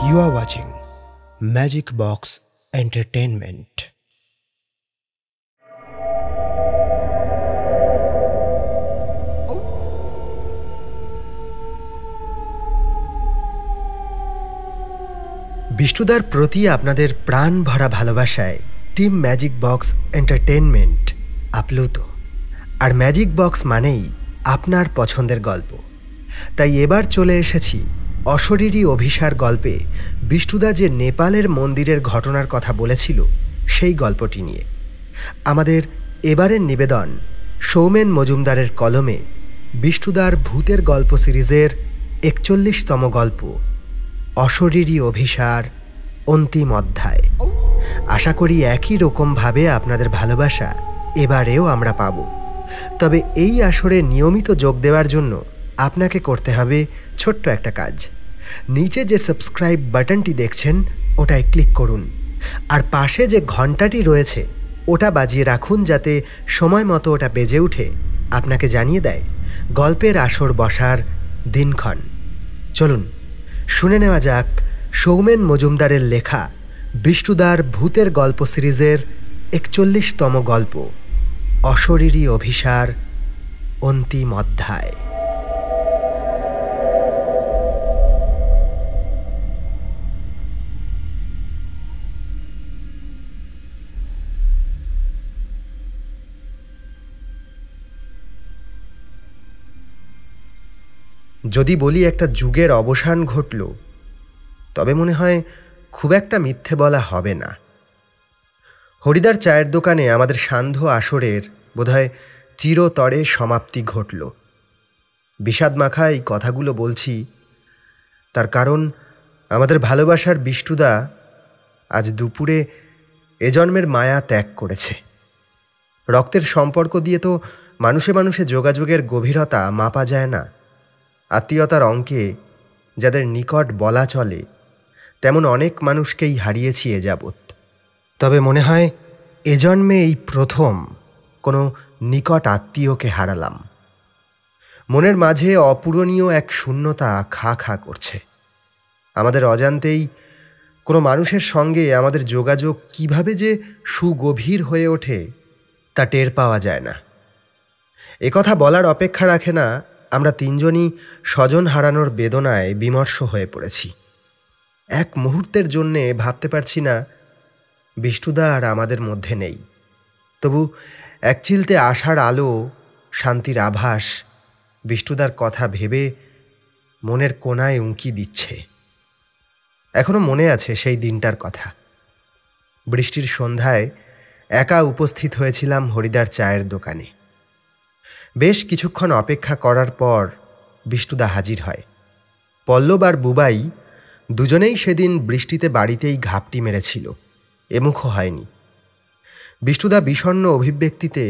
You are watching Magic Box Entertainment. বিষ্ণুদার প্রতি আপনাদের প্রাণ ভরা ভালোবাসায় টিম ম্যাজিক বক্স এন্টারটেইনমেন্ট আপ্লুত। আর ম্যাজিক বক্স মানেই আপনার পছন্দের গল্প। তাই এবার চলে এসেছি অশরীরী অভিসার গল্পে বিষ্ণুদা যে নেপালের মন্দিরের ঘটনার কথা বলেছিল সেই গল্পটি নিয়ে। আমাদের এবারের নিবেদন সৌমেন মজুমদারের কলমে বিষ্ণুদার ভূতের গল্প সিরিজের ৪১তম গল্প অশরীরী অভিসার অন্তিম অধ্যায়। আশা করি একই রকমভাবে আপনাদের ভালোবাসা এবারেও আমরা পাব। তবে এই আসরে নিয়মিত যোগ দেওয়ার জন্য আপনাকে করতে হবে ছোট্ট একটা কাজ। নিচে যে সাবস্ক্রাইব বাটনটি দেখছেন ওটায় ক্লিক করুন, আর পাশে যে ঘন্টাটি রয়েছে ওটা বাজিয়ে রাখুন, যাতে সময় মতো ওটা বেজে উঠে আপনাকে জানিয়ে দেয় গল্পের আসর বসার দিনক্ষণ। চলুন শুনে নেওয়া যাক সৌমেন মজুমদারের লেখা বিষ্ণুদার ভূতের গল্প সিরিজের ৪১তম গল্প অশরীরী অভিসার অন্তিম অধ্যায়। যদি বলি একটা যুগের অবসান ঘটল, তবে মনে হয় খুব একটা মিথ্যে বলা হবে না। হরিদার চায়ের দোকানে আমাদের সান্ধ্য আসরের বোধহয় চিরতরে সমাপ্তি ঘটল। বিষাদ মাখা এই কথাগুলো বলছি, তার কারণ আমাদের ভালোবাসার বিষ্ণুদা আজ দুপুরে এ জন্মের মায়া ত্যাগ করেছে। রক্তের সম্পর্ক দিয়ে তো মানুষে মানুষে যোগাযোগের গভীরতা মাপা যায় না। আত্মীয়তার অঙ্কে যাদের নিকট বলা চলে, তেমন অনেক মানুষকেই হারিয়েছি এ যাবৎ। তবে মনে হয় এ জন্মে এই প্রথম কোনো নিকট আত্মীয়কে হারালাম। মনের মাঝে অপূরণীয় এক শূন্যতা খা খা করছে। আমাদের অজান্তেই কোনো মানুষের সঙ্গে আমাদের যোগাযোগ কিভাবে যে সুগভীর হয়ে ওঠে তা টের পাওয়া যায় না। একথা বলার অপেক্ষা রাখে না, আমরা তিনজনই স্বজন হারানোর বেদনায় বিমর্ষ হয়ে পড়েছি। এক মুহূর্তের জন্যে ভাবতে পারছি না বিষ্ণুদা আর আমাদের মধ্যে নেই। তবু এক চিলতে আশার আলো, শান্তির আভাস বিষ্ণুদার কথা ভেবে মনের কোণায় উঁকি দিচ্ছে। এখনো মনে আছে সেই দিনটার কথা। বৃষ্টির সন্ধ্যায় একা উপস্থিত হয়েছিলাম হরিদার চায়ের দোকানে। বেশ কিছুক্ষণ অপেক্ষা করার পর বিষ্ণুদা হাজির হয়। পল্লব আর বুবাই দুজনেই সেদিন বৃষ্টিতে বাড়িতেই ঘাপটি মেরেছিল, এমুখো হয়নি। বিষ্ণুদা বিষণ্ণ অভিব্যক্তিতে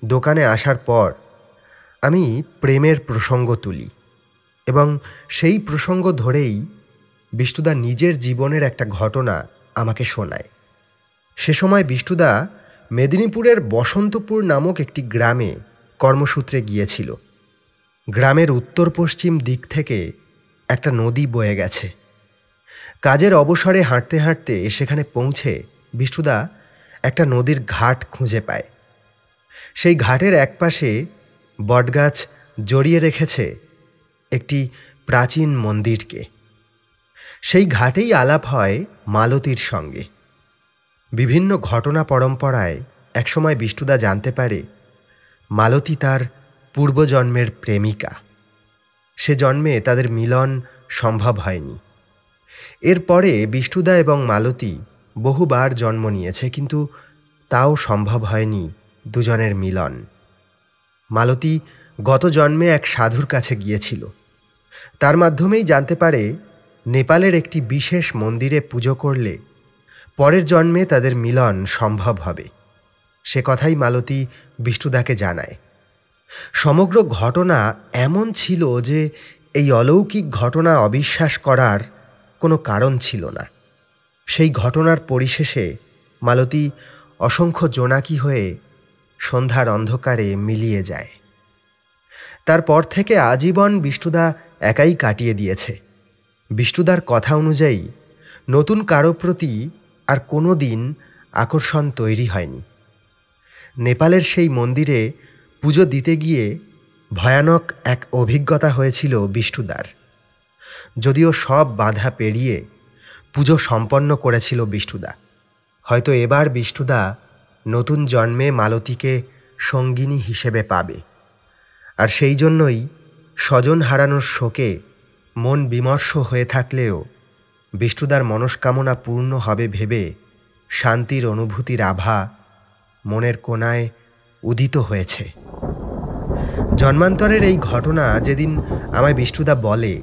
দোকানে আসার পর আমি প্রেমের প্রসঙ্গ তুলি, এবং সেই প্রসঙ্গ ধরেই বিষ্ণুদা নিজের জীবনের একটা ঘটনা আমাকে শোনায়। সে সময় বিষ্ণুদা মেদিনীপুরের বসন্তপুর নামক একটি গ্রামে কর্মসূত্রে গিয়েছিল। গ্রামের উত্তর পশ্চিম দিক থেকে একটা নদী বয়ে গেছে। কাজের অবসরে হাঁটতে হাঁটতে সেখানে পৌঁছে বিষ্ণুদা একটা নদীর ঘাট খুঁজে পায়। সেই ঘাটের একপাশে বটগাছ জড়িয়ে রেখেছে একটি প্রাচীন মন্দিরকে। সেই ঘাটেই আলাপ হয় মালতীর সঙ্গে। বিভিন্ন ঘটনা পরম্পরায় একসময় বিষ্ণুদা জানতে পারে মালতী তার পূর্বজন্মের প্রেমিকা। সে জন্মে তাদের মিলন সম্ভব হয়নি। এরপরে বিষ্ণুদা এবং মালতী বহুবার জন্ম নিয়েছে, কিন্তু তাও সম্ভব হয়নি দুজনের মিলন। মালতী গত জন্মে এক সাধুর কাছে গিয়েছিল। তার মাধ্যমেই জানতে পারে নেপালের একটি বিশেষ মন্দিরে পুজো করলে পরের জন্মে তাদের মিলন সম্ভব হবে। সে কথাই মালতী বিষ্ণুদাকে জানায়। সমগ্র ঘটনা এমন ছিল যে এই অলৌকিক ঘটনা অবিশ্বাস করার কোনো কারণ ছিল না। সেই ঘটনার পরিশেষে মালতী অসংখ্য জোনাকি হয়ে সন্ধ্যার অন্ধকারে মিলিয়ে যায়। তারপর থেকে আজীবন বিষ্ণুদা একাই কাটিয়ে দিয়েছে। বিষ্ণুদার কথা অনুযায়ী নতুন কারো প্রতি আর কোনো দিন আকর্ষণ তৈরি হয়নি। নেপালের সেই মন্দিরে পুজো দিতে গিয়ে ভয়ানক এক অভিজ্ঞতা হয়েছিল বিষ্ণুদার। যদিও সব বাধা পেরিয়ে পুজো সম্পন্ন করেছিল বিষ্ণুদা। হয়তো এবার বিষ্ণুদা নতুন জন্মে মালতীকে সঙ্গিনী হিসেবে পাবে, আর সেই জন্যই স্বজন হারানোর শোকে মন বিমর্ষ হয়ে থাকলেও বিষ্ণুদার মনস্কামনা পূর্ণ হবে ভেবে শান্তির অনুভূতির আভা মনের কোণায় উদিত হয়েছে। জন্মান্তরের এই ঘটনা যেদিন আমায় বিষ্ণুদা বলে,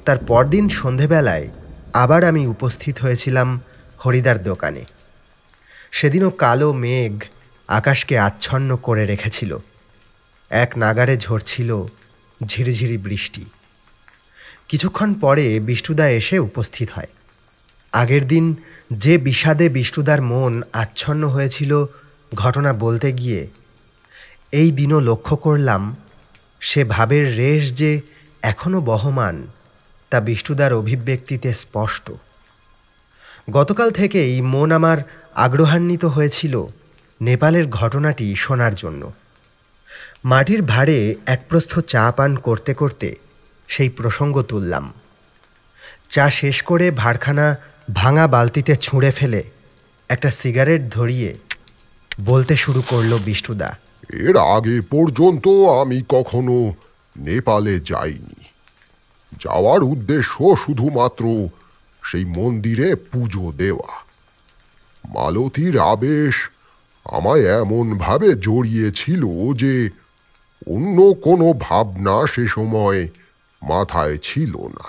তার পরদিন সন্ধেবেলায় আবার আমি উপস্থিত হয়েছিলাম হরিদার দোকানে। সেদিনও কালো মেঘ আকাশকে আচ্ছন্ন করে রেখেছিল। এক নাগাড়ে ঝরছিল ঝিরিঝিরি বৃষ্টি। কিছুক্ষণ পরে বিষ্ণুদা এসে উপস্থিত হয়। আগের দিন যে বিষাদে বিষ্ণুদার মন আচ্ছন্ন হয়েছিল ঘটনা বলতে গিয়ে, এই দিনও লক্ষ্য করলাম সে ভাবের রেশ যে এখনও বহমান তা বিষ্ণুদার অভিব্যক্তিতে স্পষ্ট। গতকাল থেকেই মন আমার আগ্রহান্বিত হয়েছিল নেপালের ঘটনাটি শোনার জন্য। মাটির ভাঁড়ে এক প্রস্থ চা পান করতে করতে সেই প্রসঙ্গ তুললাম। চা শেষ করে ভাঁড়খানা ভাঙা বালতিতে ছুঁড়ে ফেলে একটা সিগারেট ধরিয়ে বলতে শুরু করল বিষ্ণুদা। এর আগে পর্যন্ত আমি কখনো নেপালে যাইনি। যাওয়ার উদ্দেশ্য শুধুমাত্র সেই মন্দিরে পুজো দেওয়া। মালতীর আবেশ আমায় এমনভাবে জড়িয়েছিল যে অন্য কোনো ভাবনা সে সময় মাথায় ছিল না।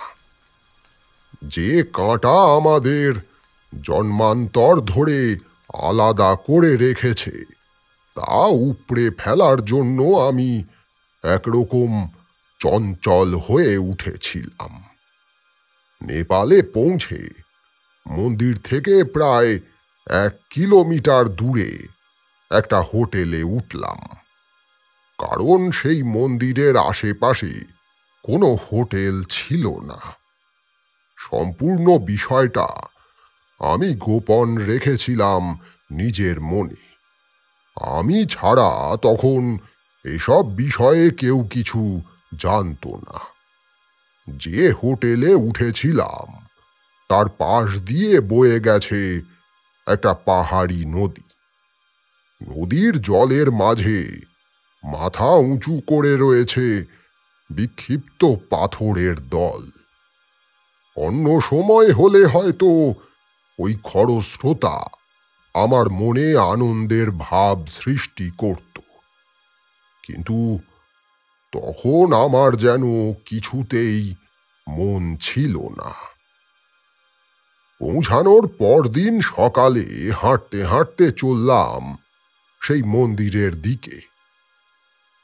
যে কাঁটা আমাদের জন্মান্তর ধরে আলাদা করে রেখেছে তা উপড়ে ফেলার জন্য আমি একরকম চঞ্চল হয়ে উঠেছিলাম। নেপালে পৌঁছে মন্দির থেকে প্রায় 1 কিলোমিটার দূরে একটা হোটেলে উঠলাম, কারণ সেই মন্দিরের আশেপাশে কোনো হোটেল ছিল না। সম্পূর্ণ বিষয়টা আমি গোপন রেখেছিলাম নিজের মনে। আমি ছাড়া তখন এসব বিষয়ে কেউ কিছু জানত না। যে হোটেলে উঠেছিলাম তার পাশ দিয়ে বয়ে গেছে একটা পাহাড়ি নদী। নদীর জলের মাঝে মাথা উঁচু করে রয়েছে বিক্ষিপ্ত পাথরের দল। অন্য সময় হলে হয়তো ওই খরস্রোতা আমার মনে আনন্দের ভাব সৃষ্টি করত, কিন্তু তখন আমার যেন কিছুতেই মন ছিল না। পৌঁছানোর পরদিন সকালে হাঁটতে হাঁটতে চললাম সেই মন্দিরের দিকে।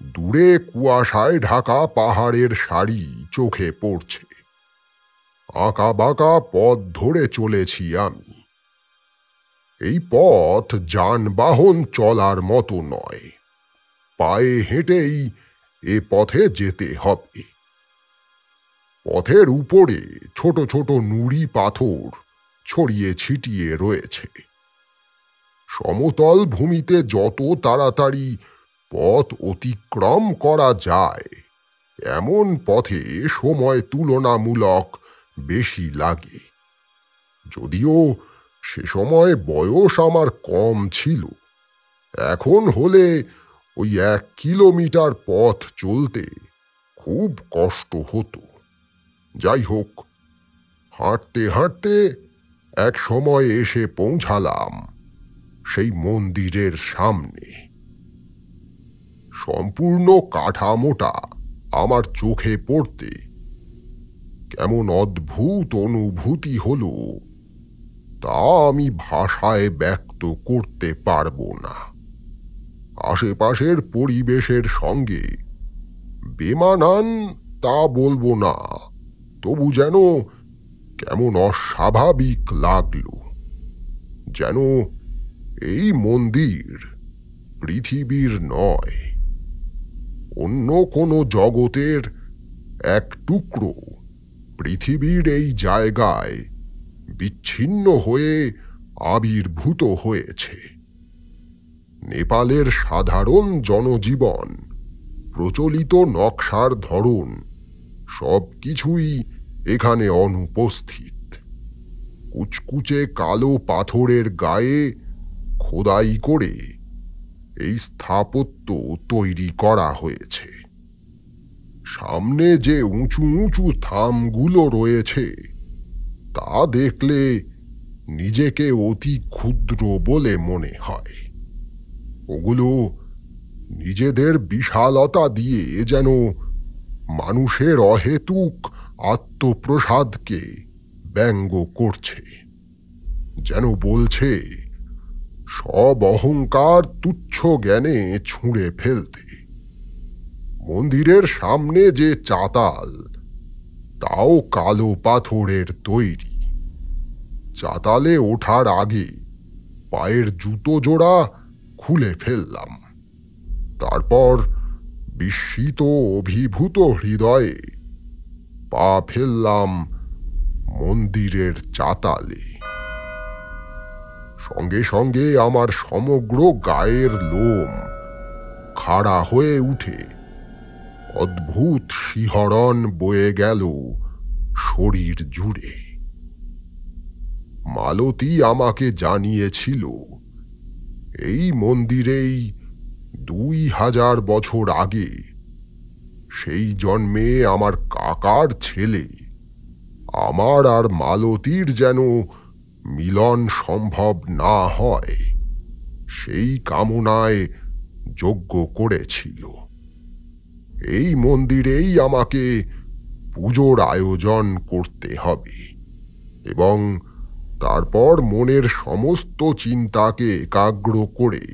দূরে কুয়াশায় ঢাকা পাহাড়ের সারি চোখে পড়ছে। আঁকা বাঁকা পথ ধরে চলেছি আমি। এই পথ যানবাহন চলার মতো নয়, পায়ে হেঁটেই এ পথে যেতে হবে। পথের উপরে ছোট ছোট নুড়ি পাথর ছড়িয়ে ছিটিয়ে রয়েছে। সমতল ভূমিতে যত তাড়াতাড়ি পথ অতিক্রম করা যায় এমন পথে সময় তুলনামূলক বেশি লাগে। যদিও সে সময় বয়স আমার কম ছিল, এখন হলে ওই 1 কিলোমিটার পথ চলতে খুব কষ্ট হতো। যাই হোক, হাঁটতে হাঁটতে এক সময় এসে পৌঁছালাম সেই মন্দিরের সামনে। সম্পূর্ণ কাঠামোটা আমার চোখে পড়তে কেমন অদ্ভুত অনুভূতি হলো তা আমি ভাষায় ব্যক্ত করতে পারবো না। আশেপাশের পরিবেশের সঙ্গে বেমানান তা বলবো না, তবু যেন কেমন অস্বাভাবিক লাগলো। যেন এই মন্দির পৃথিবীর নয়, অন্য কোনো জগতের এক টুকরো পৃথিবীর এই জায়গায় বিচ্ছিন্ন হয়ে আবির্ভূত হয়েছে। নেপালের সাধারণ জনজীবন, প্রচলিত নকশার ধরন সবকিছুই এখানে অনুপস্থিত। কুচকুচে কালো পাথরের গায়ে খোদাই করে এই স্থাপত্য তৈরি করা হয়েছে। সামনে যে উঁচু উঁচু থামগুলো রয়েছে তা দেখলে নিজেকে অতি ক্ষুদ্র বলে মনে হয়। ওগুলো নিজেদের বিশালতা দিয়ে যেন মানুষের অহেতুক আত্মপ্রসাদকে ব্যঙ্গ করছে, যেন বলছে সব অহংকার তুচ্ছ জ্ঞানে ছুঁড়ে ফেলতে। মন্দিরের সামনে যে চাতাল, তাও কালো পাথরের তৈরি। চাতালে ওঠার আগে পায়ের জুতো জোড়া খুলে ফেললাম। তারপর বিস্মিত অভিভূত হৃদয়ে পা ফেললাম মন্দিরের চাতালে। সঙ্গে সঙ্গে আমার সমগ্র গায়ের লোম খাড়া হয়ে উঠে অদ্ভুত শিহরণ বয়ে গেল শরীর জুড়ে। মালতী আমাকে জানিয়েছিল এই মন্দিরেই 2000 বছর আগে সেই জন্মে আমার কাকার ছেলে আমার আর মালতীর যেন মিলন সম্ভব না হয় সেই কামনায় যজ্ঞ করেছিল। এই মন্দিরেই আমাকে পুজোর আয়োজন করতে হবে এবং তারপর মনের সমস্ত চিন্তাকে একাগ্র করে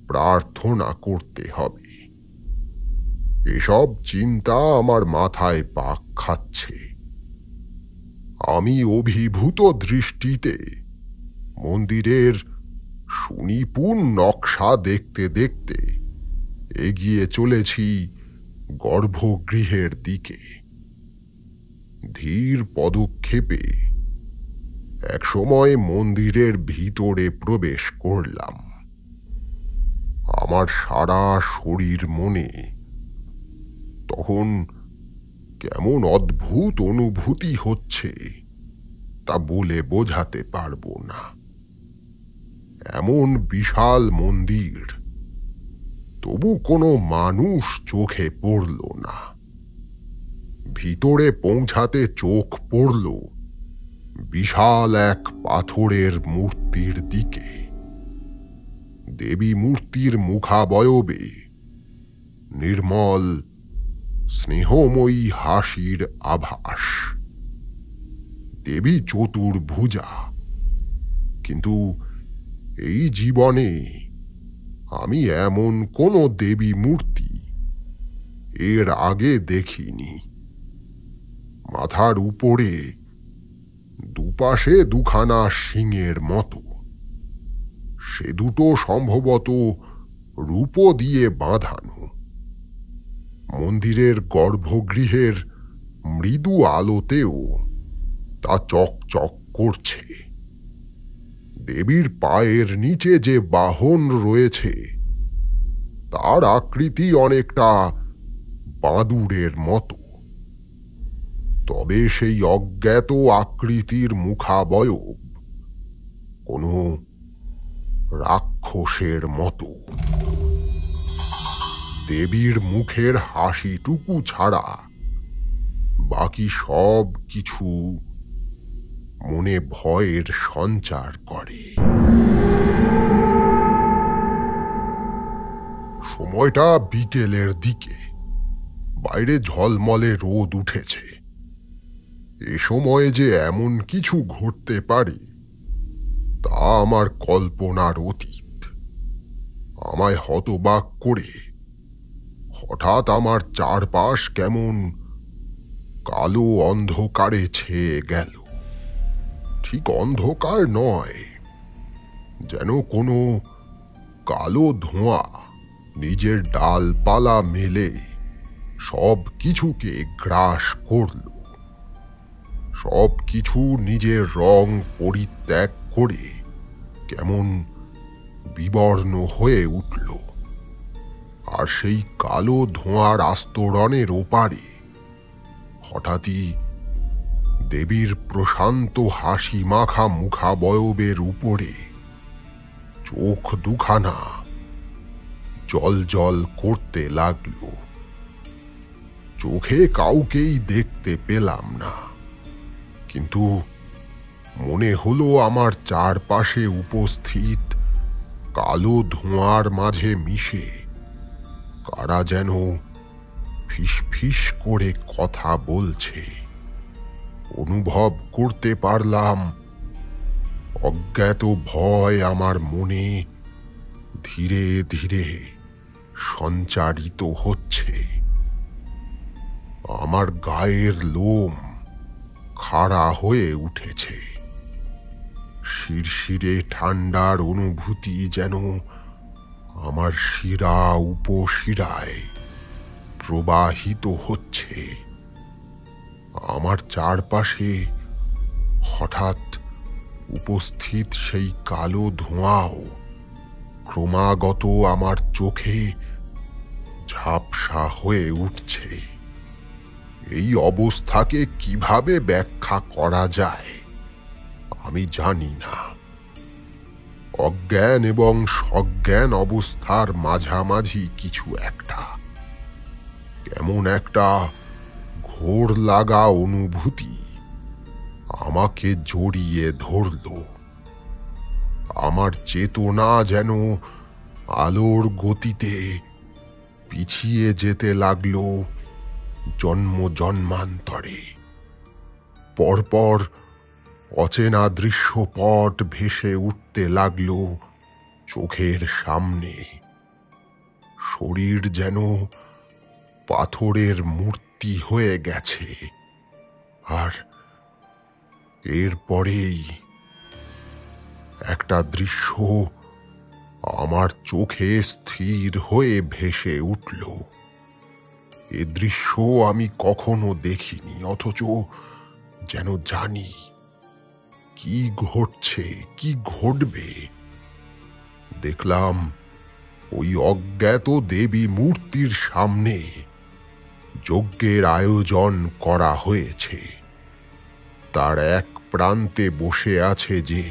প্রার্থনা করতে হবে। এসব চিন্তা আমার মাথায় পাক খাচ্ছে। আমি অভিভূত দৃষ্টিতে মন্দিরের সুনিপুণ নকশা দেখতে দেখতে এগিয়ে চলেছি গর্ভগৃহের দিকে। ধীর পদক্ষেপে একসময় মন্দিরের ভিতরে প্রবেশ করলাম। আমার সারা শরীর মনে তখন কেমন অদ্ভুত অনুভূতি হচ্ছে তা বলে বোঝাতে পারবো না। এমন বিশাল মন্দির, তবু কোনো মানুষ চোখে পড়ল না। ভিতরে পৌঁছাতে চোখ পড়ল বিশাল এক পাথরের মূর্তির দিকে। দেবী মূর্তির মুখাবয়বে নির্মল স্নেহময়ী হাসির আভাস। দেবী চতুর্ভুজা, কিন্তু এই জীবনে আমি এমন কোনো দেবী মূর্তি এর আগে দেখিনি। মাথার উপরে দুপাশে দুখানা শিংয়ের মতো। সে দুটো সম্ভবত রূপো দিয়ে বাঁধানো। মন্দিরের গর্ভগৃহের মৃদু আলোতেও তা চকচক করছে। দেবীর পায়ের নিচে যে বাহন রয়েছে তার আকৃতি অনেকটা বাদুড়ের মতো, তবে সেই অজ্ঞাত আকৃতির মুখাবয়ব কোনো রাক্ষসের মতো। দেবীর মুখের হাসিটুকু ছাড়া বাকি সব কিছু মনে ভয়ের সঞ্চার করে। সময়টা বিকেলের দিকে। বাইরে ঝলমলে রোদ উঠেছে। এ সময়ে যে এমন কিছু ঘটতে পারে তা আমার কল্পনার অতীত। আমায় হতবাক করে হঠাৎ আমার চারপাশ কেমন কালো অন্ধকারে ছেয়ে গেল। ঠিক অন্ধকার নয়, যেন কোনো কালো ধোঁয়া নিজের ডালপালা মেলে সব কিছুকে গ্রাস করল। সব কিছু নিজের রং পরিত্যাগ করে কেমন বিবর্ণ হয়ে উঠল। আর সেই কালো ধোঁয়ার আস্তরণের ওপারে হঠাৎই দেবীর প্রশান্ত হাসি মাখা মুখাবয়বের উপরে চোখ দুখানা জল জল করতে লাগল। চোখে কাউকেই দেখতে পেলাম না, কিন্তু মনে হলো আমার চারপাশে উপস্থিত কালো ধোঁয়ার মাঝে মিশে কারা যেন ফিসফিস করে কথা বলছে। অনুভব করতে পারলাম অজ্ঞাত ভয় আমার মনে ধীরে ধীরে সঞ্চারিত হচ্ছে। আমার গায়ের লোম খাড়া হয়ে উঠেছে। শিরশিরে ঠান্ডার অনুভূতি যেন আমার শিরা উপশিরায় প্রবাহিত হচ্ছে। আমার চারপাশে হঠাৎ উপস্থিত সেই কালো ধোঁয়াও ক্রমাগত আমার চোখে ঝাপসা হয়ে উঠছে। এই অবস্থাকে কিভাবে ব্যাখ্যা করা যায় আমি জানি না। অজ্ঞান এবং সজ্ঞান অবস্থার মাঝামাঝি কিছু একটা, কেমন একটা ঘোর লাগা অনুভূতি আমাকে জড়িয়ে ধরল। আমার চেতনা যেন আলোর গতিতে পিছিয়ে যেতে লাগল জন্ম জন্মান্তরে। পরপর অচেনা দৃশ্যপট ভেসে উঠতে লাগল চোখের সামনে। শরীর যেন পাথরের মূর্তি হয়ে গেছে। আর এরপরেই একটা দৃশ্য আমার চোখে স্থির হয়ে ভেসে উঠল। এ দৃশ্য আমি কখনো দেখিনি, অথচ যেন জানি কি ঘটছে, কি ঘটবে। দেখলাম ওই অজ্ঞাত দেবী মূর্তির সামনে যজ্ঞের আয়োজন করা হয়েছে। তার এক প্রান্তে বসে আছে যে,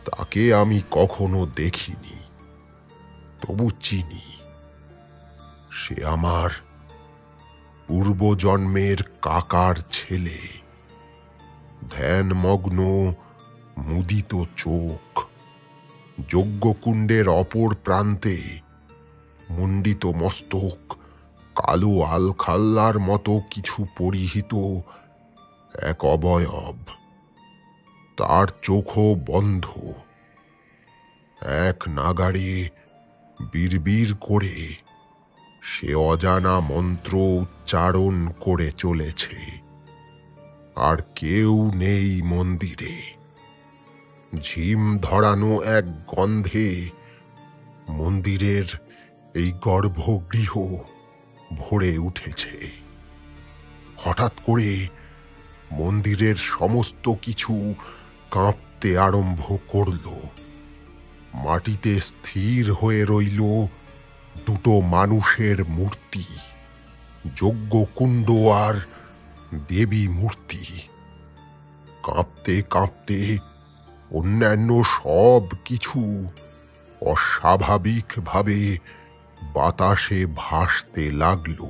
তাকে আমি কখনো দেখিনি, তবু চিনি। সে আমার পূর্বজন্মের কাকার ছেলে। ধ্যানমগ্ন মুদিত চোখ, যজ্ঞকুণ্ডের অপর প্রান্তে মুণ্ডিত মস্তক, কালো আলখাল্লার মতো কিছু পরিহিত এক অবয়ব। তার চোখও বন্ধ। এক নাগাড়ে বিড়বিড় করে সে অজানা মন্ত্র উচ্চারণ করে চলেছে। আর কেউ নেই মন্দিরে। ঝিম ধরানো এক গন্ধে মন্দিরের এই গর্ভগৃহ ভরে উঠেছে। হঠাৎ করে মন্দিরের সমস্ত কিছু কাঁপতে আরম্ভ করল। মাটিতে স্থির হয়ে রইল দুটো মানুষের মূর্তি, যজ্ঞকুণ্ড আর দেবী মূর্তি। কাঁপতে কাঁপতে অন্যান্য সব কিছু অস্বাভাবিকভাবে বাতাসে ভাসতে লাগল।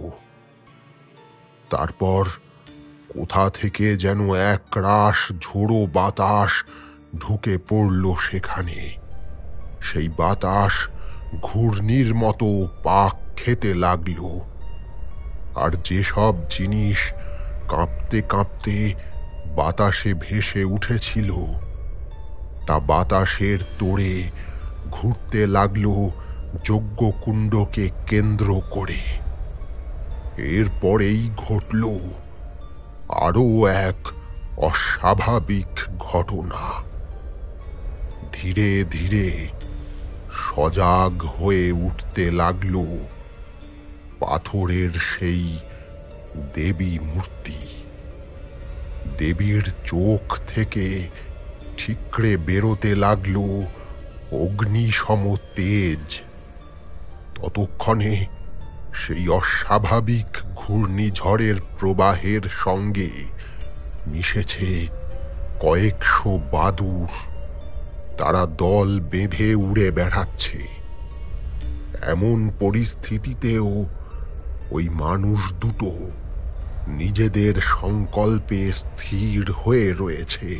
তারপর কোথা থেকে যেন একরাশ ঝোড়ো বাতাস ঢুকে পড়ল সেখানে। সেই বাতাস ঘূর্ণির মতো পাক খেতে লাগল। আর যেসব জিনিস কাঁপতে কাঁপতে বাতাসে ভেসে উঠেছিল তা বাতাসের তোড়ে ঘুরতে লাগল যজ্ঞকুণ্ডকে কেন্দ্র করে। এরপরেই ঘটল আরও এক অস্বাভাবিক ঘটনা। ধীরে ধীরে সজাগ হয়ে উঠতে লাগল পাথরের সেই দেবী মূর্তি। দেবীর চোখ থেকে ঠিকরে বেরোতে লাগলো অগ্নিসম তেজ। ততক্ষণে সেই অস্বাভাবিক ঘূর্ণিঝড়ের প্রবাহের সঙ্গে মিশেছে কয়েকশো বাদুড়। তারা দল বেঁধে উড়ে বেড়াচ্ছে। এমন পরিস্থিতিতেও ওই মানুষ দুটো নিজেদের সংকল্পে স্থির হয়ে রয়েছে।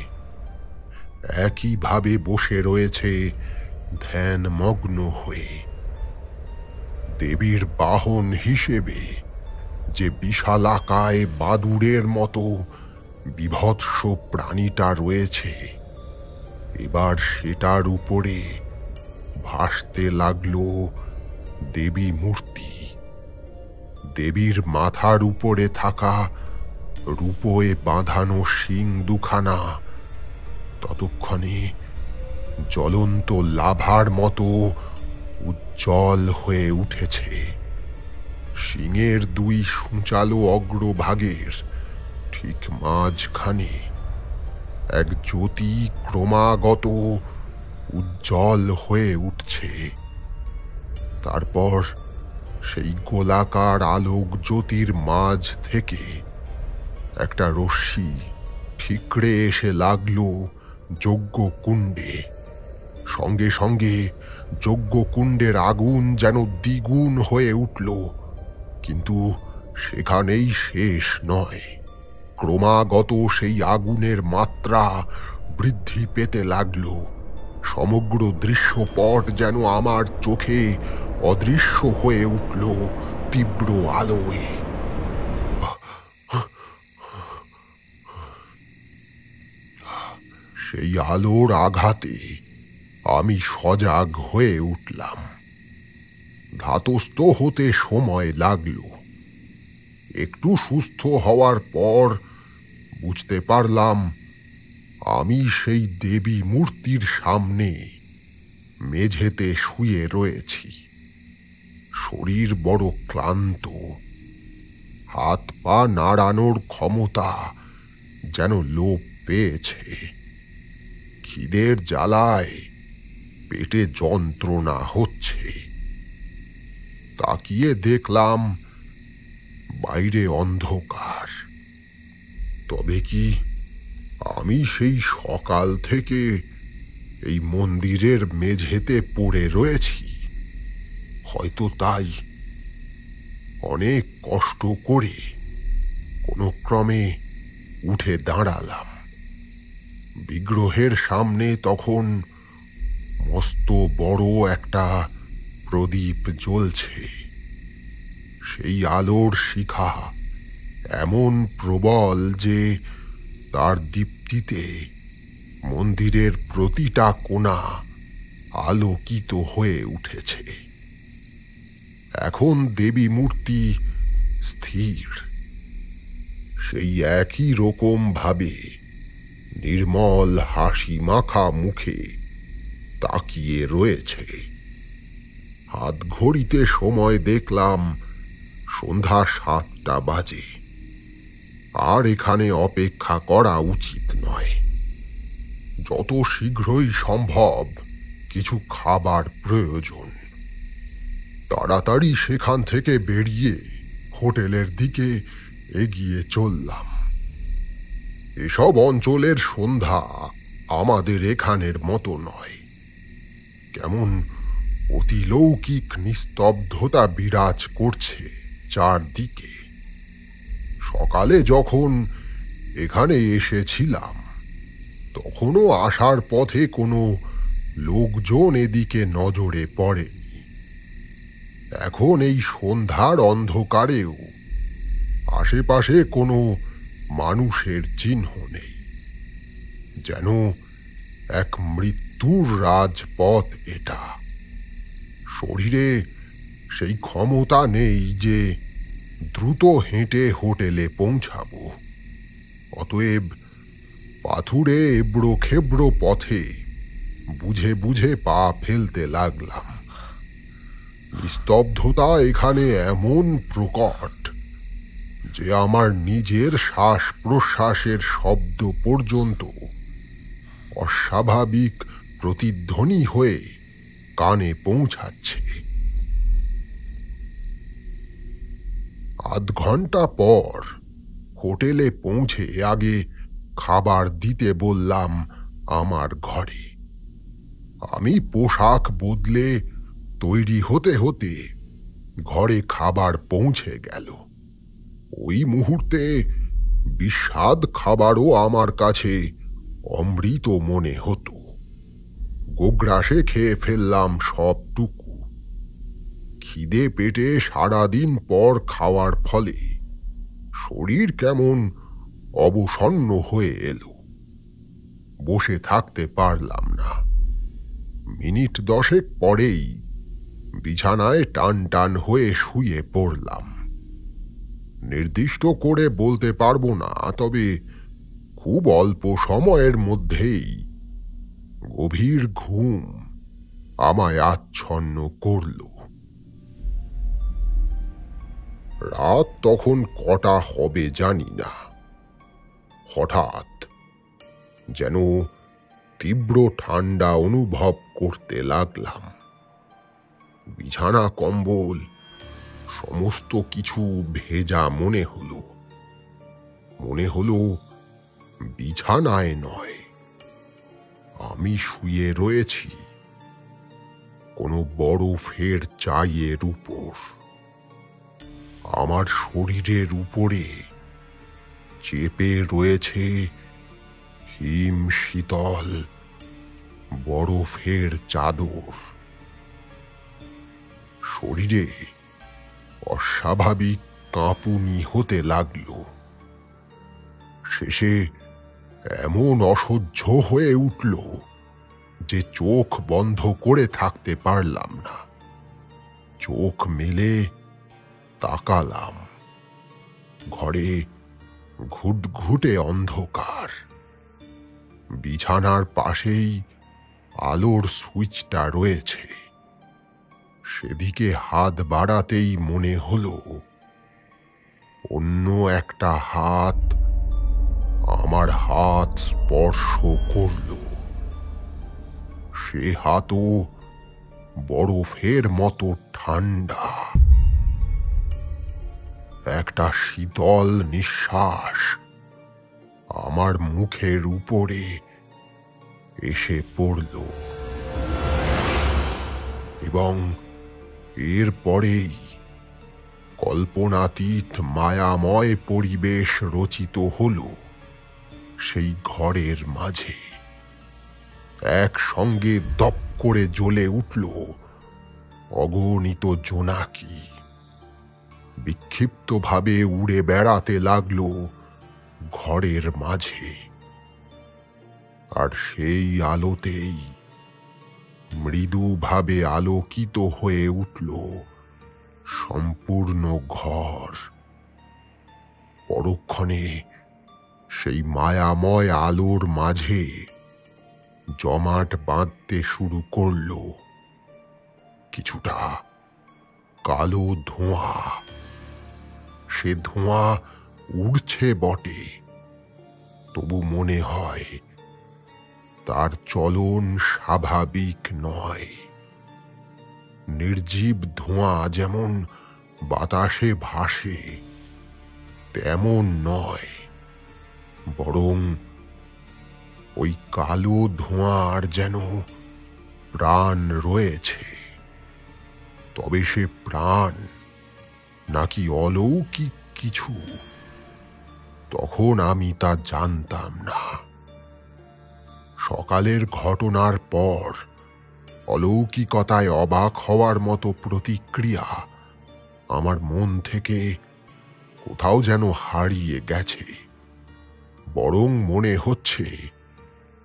একইভাবে বসে রয়েছে ধ্যানমগ্ন হয়ে। দেবীর বাহন হিসেবে যে বিশালাকায় বাদুড়ের মতো বিভৎস প্রাণীটা রয়েছে, এবার সেটার উপরে ভাসতে লাগলো দেবী মূর্তি। দেবীর মাথার উপরে থাকা রূপোয় বাঁধানো শিং দুখানা ততক্ষণে জ্বলন্ত লাভার মতো উজ্জ্বল হয়ে উঠেছে। শিংয়ের দুই সূচালো অগ্রভাগের ঠিক মাঝখানে এক জ্যোতি ক্রমাগত উজ্জ্বল হয়ে উঠছে। তারপর সেই গোলাকার আলোক জ্যোতির মাঝ থেকে একটা রশ্মি ঠিকরে এসে লাগলো যজ্ঞকুণ্ডে। সঙ্গে সঙ্গে যজ্ঞকুণ্ডের আগুন যেন দ্বিগুণ হয়ে উঠল। কিন্তু সেখানেই শেষ নয়, ক্রমাগত সেই আগুনের মাত্রা বৃদ্ধি পেতে লাগলো। সমগ্র দৃশ্যপট যেন আমার চোখে অদৃশ্য হয়ে উঠল তীব্র আলোয়। সেই আলোর আঘাতে আমি সজাগ হয়ে উঠলাম। ধাতস্থ হতে সময় লাগল। একটু সুস্থ হওয়ার পর বুঝতে পারলাম আমি সেই দেবী মূর্তির সামনে মেঝেতে শুয়ে রয়েছি। শরীর বড় ক্লান্ত, হাত পা নাড়ানোর ক্ষমতা যেন লোপ পেয়েছে। খিদের জ্বালায় পেটে যন্ত্রণা হচ্ছে। তাকিয়ে দেখলাম বাইরে অন্ধকার। তবে কি আমি সেই সকাল থেকে এই মন্দিরের মেঝেতে পড়ে রয়েছি? হয়তো তাই। অনেক কষ্ট করে কোনো ক্রমে উঠে দাঁড়ালাম। বিগ্রহের সামনে তখন মস্ত বড় একটা প্রদীপ জ্বলছে। সেই আলোর শিখা এমন প্রবল যে তার দীপ্তিতে মন্দিরের প্রতিটা কোণা আলোকিত হয়ে উঠেছে। এখন দেবী মূর্তি স্থির, সেই একই রকম ভাবে নির্মল হাসি মাখা মুখে তাকিয়ে রয়েছে। হাত ঘড়িতে সময় দেখলাম সন্ধ্যা 7টা বাজে। আর এখানে অপেক্ষা করা উচিত নয়। যত শীঘ্রই সম্ভব কিছু খাবার প্রয়োজন। তাড়াতাড়ি সেখান থেকে বেরিয়ে হোটেলের দিকে এগিয়ে চললাম। এসব অঞ্চলের সন্ধ্যা আমাদের এখানের মতো নয়। কেমন অতিলৌকিক নিস্তব্ধতা বিরাজ করছে চারদিকে। সকালে যখন এখানে এসেছিলাম তখনও আসার পথে কোনো লোকজন এদিকে নজরে পড়েনি। এখন এই সন্ধ্যার অন্ধকারেও আশেপাশে কোনো মানুষের চিহ্ন নেই। যেন এক মৃত্যুর রাজপথ এটা। শরীরে সেই ক্ষমতা নেই যে দ্রুত হেঁটে হোটেলে পৌঁছাবো। অতএব পাথুরে এবড়ো খেবড়ো পথে বুঝে বুঝে পা ফেলতে লাগলাম। নিস্তব্ধতা এখানে এমন প্রকট যে আমার নিজের শ্বাস প্রশ্বাসের শব্দ পর্যন্ত অস্বাভাবিক প্রতিধ্বনি হয়ে কানে পৌঁছাচ্ছে। আধ ঘন্টা পর হোটেলে পৌঁছে আগে খাবার দিতে বললাম আমার ঘরে। আমি পোশাক বদলে তৈরি হতে হতে ঘরে খাবার পৌঁছে গেল। ওই মুহূর্তে বিস্বাদ খাবারও আমার কাছে অমৃত মনে হতো। গোগ্রাসে খেয়ে ফেললাম সবটুকু। খিদে পেটে সারাদিন পর খাওয়ার ফলে শরীর কেমন অবসন্ন হয়ে এলো। বসে থাকতে পারলাম না। মিনিট 10 পরেই বিছানায় টান টান হয়ে শুয়ে পড়লাম। নির্দিষ্ট করে বলতে পারবো না, তবে খুব অল্প সময়ের মধ্যেই গভীর ঘুম আমায় আচ্ছন্ন করল। রাত তখন কটা হবে জানি না। হঠাৎ যেন তীব্র ঠান্ডা অনুভব করতে লাগলাম। বিছানা কম্বল সমস্ত কিছু ভেজা মনে হলো বিছানায় নয়, আমি শুয়ে রয়েছি কোনো বরফের চাইয়ের উপর। আমার শরীরের উপরে চেপে রয়েছে হিম শীতল বরফের চাদর। শরীরে অস্বাভাবিক কাঁপুনি হতে লাগল। শেষে এমন অসহ্য হয়ে উঠল যে চোখ বন্ধ করে থাকতে পারলাম না। চোখ মেলে তাকালাম। ঘরে ঘুটঘুটে অন্ধকার। বিছানার পাশেই আলোর সুইচটা রয়েছে। সেদিকে হাত বাড়াতেই মনে হলো অন্য একটা হাত আমার হাত স্পর্শ করল। সে হাতও বরফের মতো ঠান্ডা। একটা শীতল নিঃশ্বাস আমার মুখের উপরে এসে পড়ল এবং এরপরেই কল্পনাতীত মায়াময় পরিবেশ রচিত হল সেই ঘরের মাঝে। একসঙ্গে দপ করে জ্বলে উঠল অগণিত জোনাকি। বিক্ষিপ্তভাবে উড়ে বেড়াতে লাগল ঘরের মাঝে। আর সেই আলোতেই মৃদুভাবে আলোকিত হয়ে উঠল সম্পূর্ণ ঘর। পরক্ষণে সেই মায়াময় আলোর মাঝে জমাট বাঁধতে শুরু করল কিছুটা কালো ধোঁয়া। সে ধোঁয়া উড়ছে বটে, তবু মনে হয় তার চলন স্বাভাবিক নয়। নির্জীব ধোঁয়া যেমন বাতাসে ভাসে তেমন নয়, বরং ওই কালো ধোঁয়ার যেন প্রাণ রয়েছে। তবে সে প্রাণ নাকি অলৌকিক কিছু, তখন আমি তা জানতাম না। সকালের ঘটনার পর অলৌকিকতায় অবাক হওয়ার মতো প্রতিক্রিয়া আমার মন থেকে কোথাও যেন হারিয়ে গেছে। বরং মনে হচ্ছে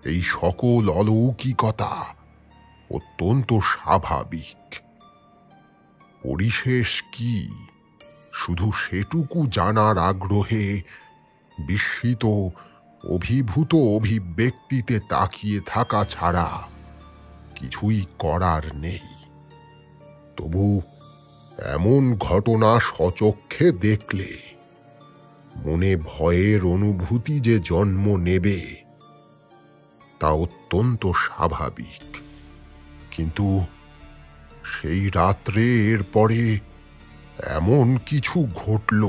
এই সকল অলৌকিকতা অত্যন্ত স্বাভাবিক। পরিশেষ কি শুধু সেটুকু জানার আগ্রহে বিস্মিত অভিভূত অভিব্যক্তিতে তাকিয়ে থাকা ছাড়া কিছুই করার নেই। তবু এমন ঘটনা সচক্ষে দেখলে মনে ভয়ের অনুভূতি যে জন্ম নেবে তা অত্যন্ত স্বাভাবিক, কিন্তু সেই রাত্রে এরপরে এমন কিছু ঘটল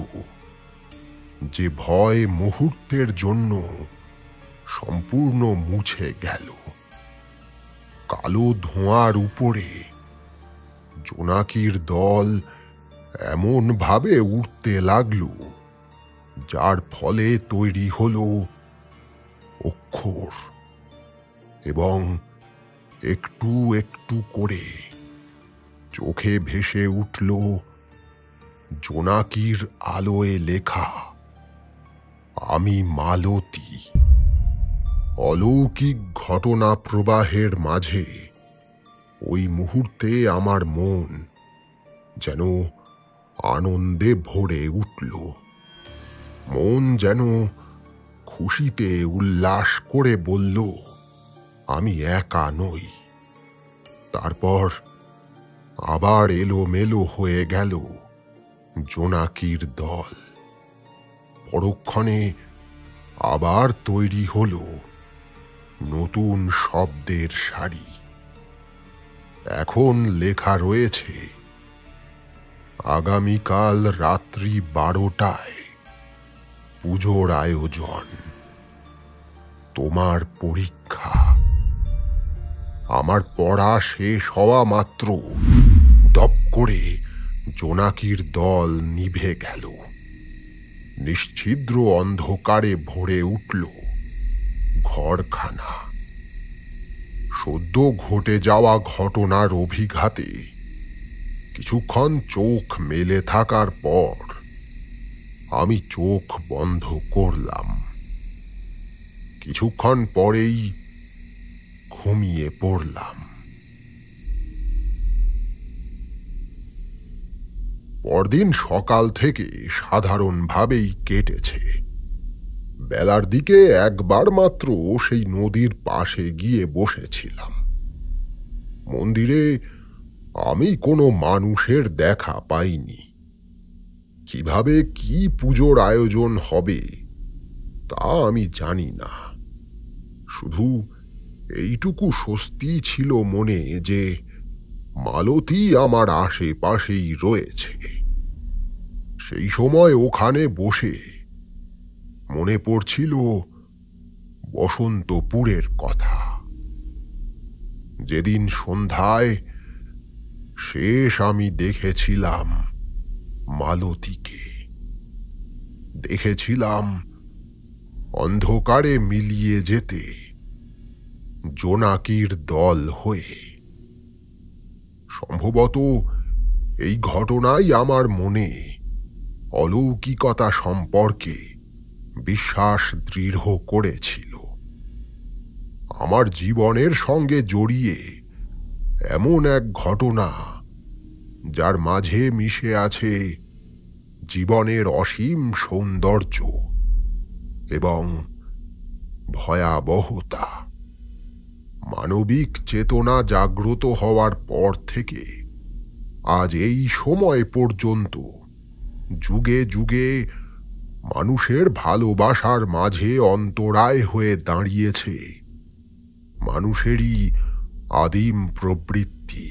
যে ভয় মুহূর্তের জন্য সম্পূর্ণ মুছে গেল। কালো ধোঁয়ার উপরে জোনাকির দল এমন ভাবে উঠতে লাগল যার ফলে তৈরি হলো অক্ষর, এবং একটু একটু করে চোখে ভেসে উঠল জোনাকির আলোয় লেখা, আমি মালতী। অলৌকিক ঘটনা প্রবাহের মাঝে ওই মুহূর্তে আমার মন যেন আনন্দে ভরে উঠল। মন যেন খুশিতে উল্লাস করে বলল, আমি একা নই। তারপর আবার এলোমেলো হয়ে গেল জোনাকির দল। পরক্ষণে আবার তৈরি হল নতুন শব্দের সারি। এখন লেখা রয়েছে, আগামীকাল রাত্রি 12টায় পুজোর আয়োজন, তোমার পরীক্ষা। আমার পড়া শেষ হওয়া মাত্র দপ করে জোনাকির দল নিভে গেল। নিশ্ছিদ্র অন্ধকারে ভরে উঠল ঘরখানা। সদ্য ঘটে যাওয়া ঘটনার অভিঘাতে কিছুক্ষণ চোখ মেলে থাকার পর আমি চোখ বন্ধ করলাম। কিছুক্ষণ পরেই ঘুমিয়ে পড়লাম। পরদিন সকাল থেকে সাধারণভাবেই কেটেছে। বেলার দিকে একবার মাত্র সেই নদীর পাশে গিয়ে বসেছিলাম। মন্দিরে আমি কোনো মানুষের দেখা পাইনি। কিভাবে কি পুজোর আয়োজন হবে তা আমি জানি না। শুধু এইটুকু স্বস্তি ছিল মনে যে মালতী আমার আশেপাশেই রয়েছে। সেই সময় ওখানে বসে মনে পড়ছিল বসন্তপুরের কথা। যেদিন সন্ধ্যায় শেষ আমি দেখেছিলাম মালতীকে, দেখেছিলাম অন্ধকারে মিলিয়ে যেতে জোনাকির দল হয়ে। সম্ভবত এই ঘটনাই আমার মনে অলৌকিকতা সম্পর্কে বিশ্বাস দৃঢ় করেছিল। আমার জীবনের সঙ্গে জড়িয়ে এমন এক ঘটনা যার মাঝে মিশে আছে জীবনের অসীম সৌন্দর্য এবং ভয়াবহতা। মানবিক চেতনা জাগ্রত হওয়ার পর থেকে আজ এই সময় পর্যন্ত যুগে যুগে মানুষের ভালোবাসার মাঝে অন্তরায় হয়ে দাঁড়িয়েছে মানুষেরই আদিম প্রবৃত্তি,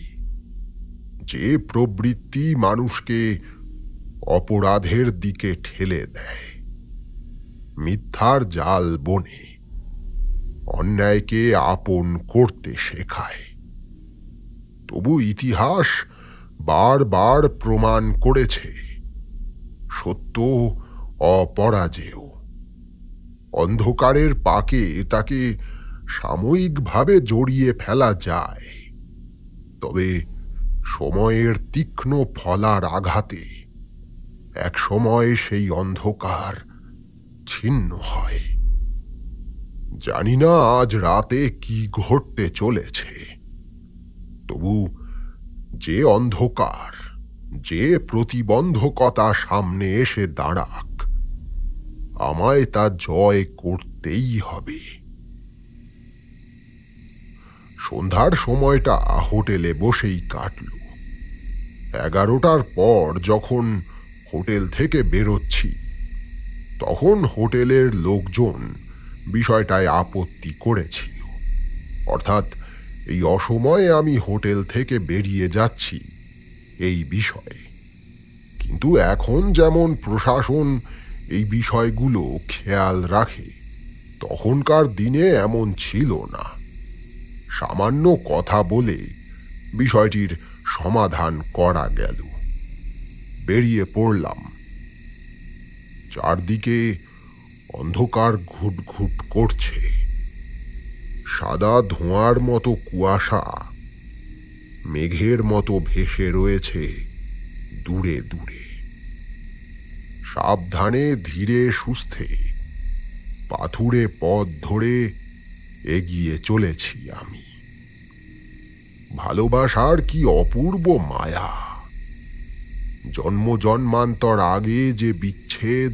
যে প্রবৃত্তি মানুষকে অপরাধের দিকে ঠেলে দেয়, মিথ্যার জাল বনে অন্যায়কে আপন করতে শেখায়। তবু ইতিহাস বারবার প্রমাণ করেছে সত্য অপরাজেয়। অন্ধকারের পাকে তাকে সাময়িকভাবে জড়িয়ে ফেলা যায়, তবে সময়ের তীক্ষ্ণ ফলার আঘাতে এক সময় সেই অন্ধকার ছিন্ন হয়। জানি না আজ রাতে কি ঘটতে চলেছে, তবু যে অন্ধকার, যে প্রতিবন্ধকতা সামনে এসে দাঁড়াক, আমায় তা জয় করতেই হবে। সন্ধ্যার সময়টা হোটেলে বসেই কাটল। 11টার পর যখন হোটেল থেকে বেরোচ্ছি তখন হোটেলের লোকজন বিষয়টায় আপত্তি করেছিল, অর্থাৎ এই অসময়ে আমি হোটেল থেকে বেরিয়ে যাচ্ছি এই বিষয়ে। কিন্তু এখন যেমন প্রশাসন এই বিষয়গুলো খেয়াল রাখে, তখনকার দিনে এমন ছিল না। সামান্য কথা বলে বিষয়টির সমাধান করা গেল। বেরিয়ে পড়লাম। চারদিকে অন্ধকার ঘুটঘুট করছে, সাদা ধোঁয়ার মতো কুয়াশা মেঘের মতো ভেসে রয়েছে দূরে দূরে। সাবধানে ধীরে সুস্থে পাথুরে পথ ধরে এগিয়ে চলেছি আমি। ভালোবাসার কি অপূর্ব মায়া! জন্ম জন্মান্তর আগে যে বিচ্ছেদ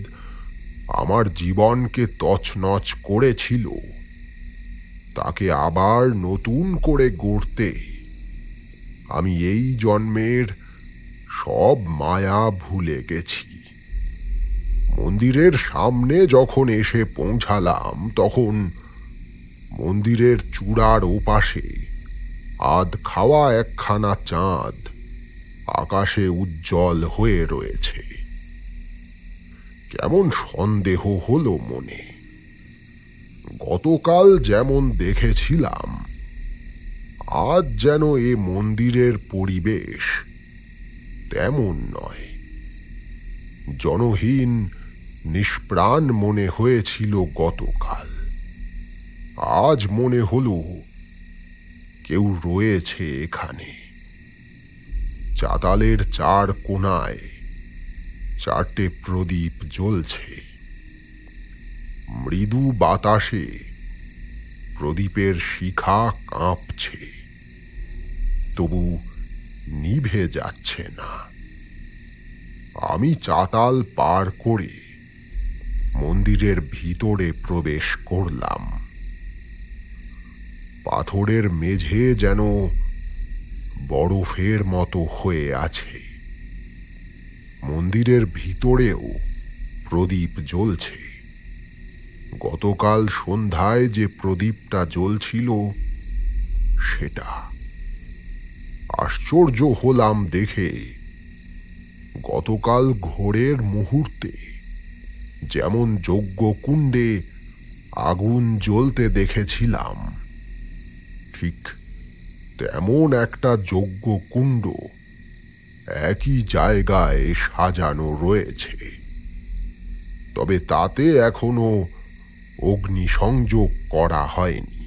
আমার জীবনকে তছনছ করেছিল, তাকে আবার নতুন করে গড়তে আমি এই জন্মের সব মায়া ভুলে গেছি। মন্দিরের সামনে যখন এসে পৌঁছালাম, তখন মন্দিরের চূড়ার ওপাশে আধ খাওয়া একখানা চাঁদ আকাশে উজ্জ্বল হয়ে রয়েছে। কেমন সন্দেহ হলো মনে। গতকাল যেমন দেখেছিলাম, আজ যেন এ মন্দিরের পরিবেশ তেমন নয়। জনহীন নিষ্প্রাণ মনে হয়েছিল গতকাল, আজ মনে হলো কেউ রয়েছে এখানে। চাতালের চার কোণায় চারটে প্রদীপ জ্বলছে। মৃদু বাতাসে প্রদীপের শিখা কাঁপছে, তবু নিভে যাচ্ছে না। আমি চাতাল পার করে মন্দিরের ভিতরে প্রবেশ করলাম। পাথরের মেঝে যেন বরফের মতো হয়ে আছে। মন্দিরের ভিতরেও প্রদীপ জ্বলছে। গতকাল সন্ধ্যায় যে প্রদীপটা জ্বলছিল সেটা। আশ্চর্য হলাম দেখে, গতকাল ঘোরের মুহূর্তে যেমন যজ্ঞকুণ্ডে আগুন জ্বলতে দেখেছিলাম, ঠিক তেমন একটা যজ্ঞকুণ্ড একই জায়গায় সাজানো রয়েছে। তবে তাতে এখনো অগ্নিসংযোগ করা হয়নি।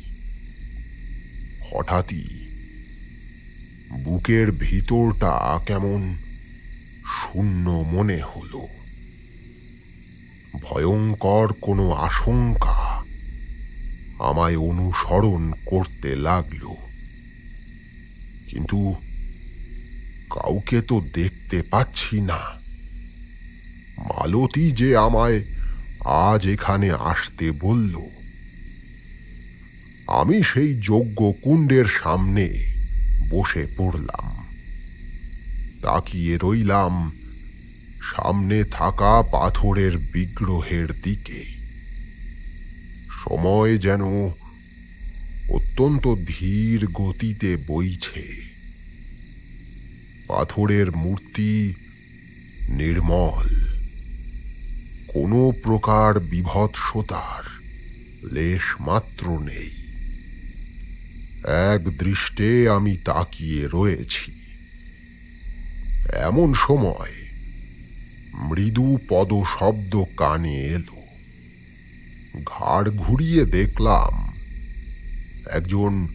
হঠাৎই বুকের ভিতরটা কেমন শূন্য মনে হলো। ভয়ঙ্কর কোনো আশঙ্কা আমায় অনুসরণ করতে লাগলো। কিন্তু কাউকে তো দেখতে পাচ্ছি না। মালতী যে আমায় আজ এখানে আসতে বলল। আমি সেই যজ্ঞকুণ্ডের সামনে বসে পড়লাম। তাকিয়ে রইলাম সামনে থাকা পাথরের বিগ্রহের দিকে। সময় যেন অত্যন্ত ধীর গতিতে বইছে। পাথরের মূর্তি নির্মল, কোনো প্রকার বিভৎসতার লেশ মাত্র নেই। এক দৃষ্টে আমি তাকিয়ে রয়েছি। এমন সময় মৃদু পদশব্দ কানে এলো। ঘাড় ঘুরিয়ে দেখলাম একজন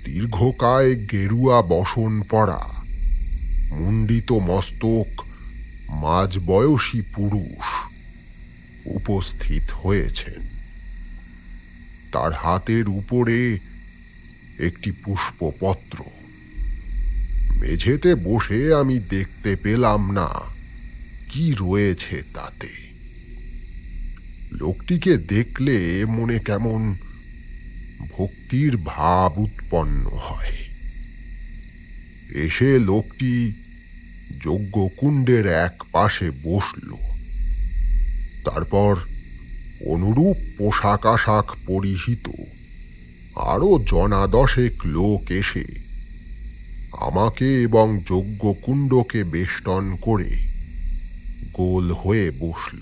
দীর্ঘকায় গেরুয়া বসন পরা, মুন্ডিত মস্তক মাঝবয়সী পুরুষ উপস্থিত হয়েছেন। তার হাতের উপরে একটি পুষ্পপত্র। মেঝেতে বসে আমি দেখতে পেলাম না কি রয়েছে তাতে। লোকটিকে দেখলে মনে কেমন ভক্তির ভাব উৎপন্ন হয়। এসে লোকটি যজ্ঞকুণ্ডের এক পাশে বসল। তারপর অনুরূপ পোশাক আশাক পরিহিত আরো জনা দশেক লোক এসে আমাকে এবং যজ্ঞকুণ্ডকে বেষ্টন করে গোল হয়ে বসল।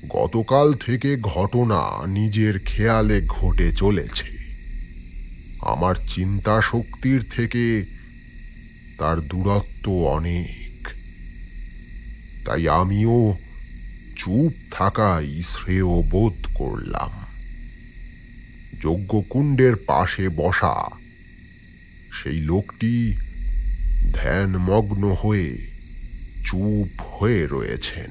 গতকাল থেকে ঘটনা নিজের খেয়ালে ঘটে চলেছে। আমার চিন্তা শক্তির থেকে তার দূরত্ব অনেক, তাই আমিও চুপ থাকাই শ্রেয় বোধ করলাম। যজ্ঞকুণ্ডের পাশে বসা সেই লোকটি ধ্যানমগ্ন হয়ে চুপ হয়ে রয়েছেন।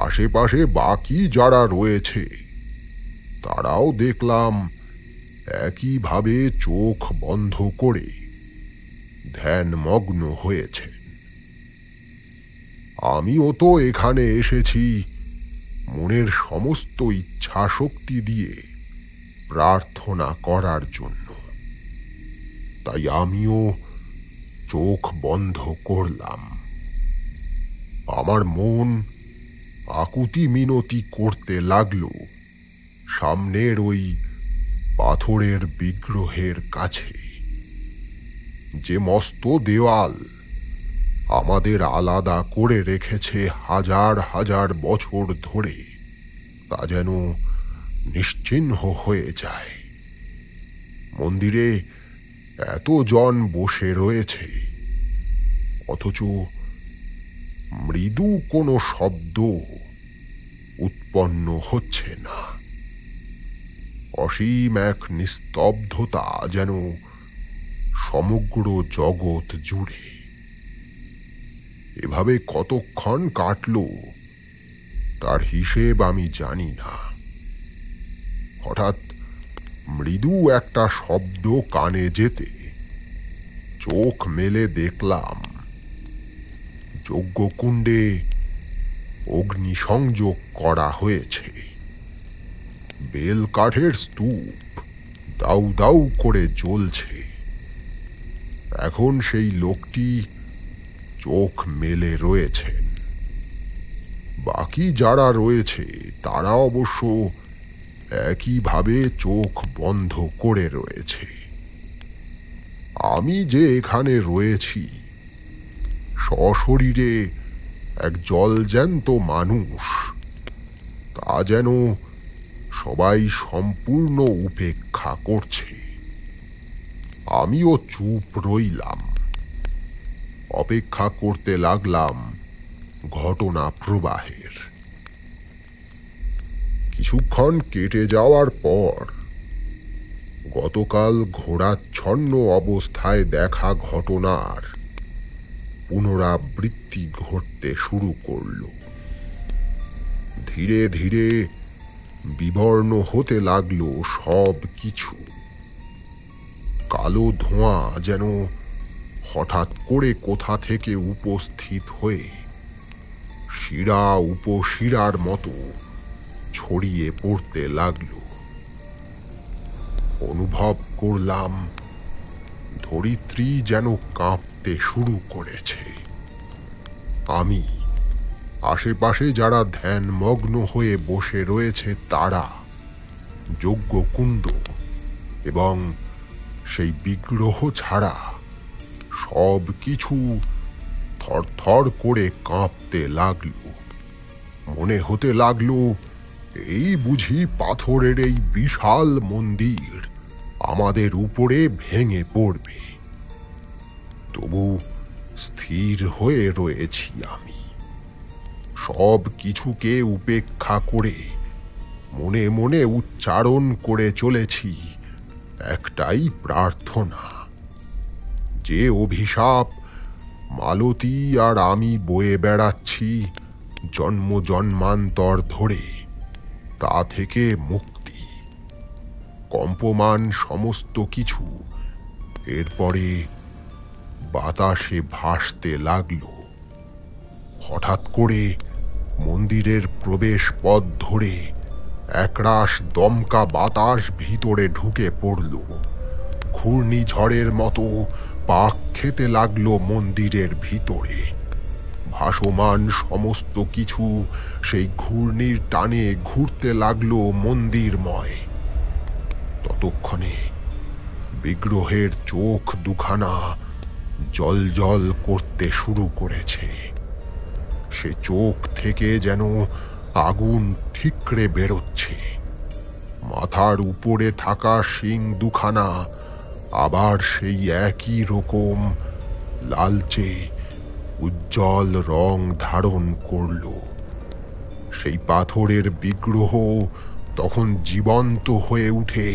আশেপাশে বাকি যারা রয়েছে তারাও দেখলাম একইভাবে চোখ বন্ধ করে ধ্যানমগ্ন হয়েছেন। আমিও তো এখানে এসেছি মনের সমস্ত ইচ্ছা শক্তি দিয়ে প্রার্থনা করার জন্য, তাই আমিও চোখ বন্ধ করলাম। আমার মন আকুতি মিনতি করতে লাগলো সামনের ওই পাথরের বিগ্রহের কাছে। যে মস্ত দেওয়াল আমাদের আলাদা করে রেখেছে হাজার হাজার বছর ধরে, তা যেন নিশ্চিহ্ন হয়ে যায়। মন্দিরে এতজন বসে রয়েছে, অথচ মৃদু কোনো শব্দ উৎপন্ন হচ্ছে না। অসীম এক নিস্তব্ধতা যেন সমগ্র জগৎ জুড়ে। এভাবে কতক্ষণ কাটল তার হিসেব আমি জানি না। হঠাৎ মৃদু একটা শব্দ কানে যেতে চোখ মেলে দেখলাম যজ্ঞকুণ্ডে অগ্নিসংযোগ করা হয়েছে। বেলকাঠের স্তূপ দাউ দাউ করে জ্বলছে। এখন সেই লোকটি চোখ মেলে রয়েছেন। বাকি যারা রয়েছে তারা অবশ্য একইভাবে চোখ বন্ধ করে রয়েছে। আমি যে এখানে রয়েছি সশরীরে এক জলজ্যান্ত মানুষ, তা যেন সবাই সম্পূর্ণ উপেক্ষা করছে। আমিও চুপ রইলাম, অপেক্ষা করতে লাগলাম ঘটনা প্রবাহের। কিছুক্ষণ কেটে যাওয়ার পর গতকাল ঘোরাচ্ছন্ন অবস্থায় দেখা ঘটনার পুনরাবৃত্তি ঘটতে শুরু করল। ধীরে ধীরে বিবর্ণ হতে লাগলো সব কিছু। কালো ধোঁয়া যেন হঠাৎ করে কোথা থেকে উপস্থিত হয়ে শিরা উপশিরার মতো ছড়িয়ে পড়তে লাগলো। অনুভব করলাম ধরিত্রী যেন কাঁপতে শুরু করেছে। আমি, আশেপাশে যারা ধ্যানমগ্ন হয়ে বসে রয়েছে তারা, যজ্ঞকুণ্ড এবং সেই বিগ্রহ ছাড়া সব কিছু থরথর করে কাঁপতে লাগলো। মনে হতে লাগলো এই বুঝি পাথরের এই বিশাল মন্দির আমাদের উপরে ভেঙে পড়বে। তবু স্থির হয়ে রয়েছি আমি। সব কিছুকে উপেক্ষা করে মনে মনে উচ্চারণ করে চলেছি একটাই প্রার্থনা, যে অভিশাপ মালতী আর আমি বয়ে বেড়াচ্ছি জন্ম জন্মান্তর ধরে, তা থেকে মুক্তি। কম্পমান সমস্ত কিছু এরপরে বাতাসে ভাসতে লাগল। হঠাৎ করে মন্দিরের প্রবেশ পথ ধরে একরাশ দমকা বাতাস ভিতরে ঢুকে পড়ল। ঘূর্ণিঝড়ের মতো পাক খেতে লাগলো মন্দিরের ভিতরে। ভাসমান সমস্ত কিছু সেই ঘূর্ণির টানে ঘুরতে লাগলো মন্দিরময়। ততক্ষণে বিগ্রহের চোখ দুখানা জল জল করতে শুরু করেছে। সে চোখ থেকে যেন আগুন ঠিকরে বেরোচ্ছে। মাথার উপরে থাকা শিং দুখানা আবার সেই একই রকম লালচে উজ্জ্বল রং ধারণ করল। সেই পাথরের বিগ্রহ তখন জীবন্ত হয়ে উঠে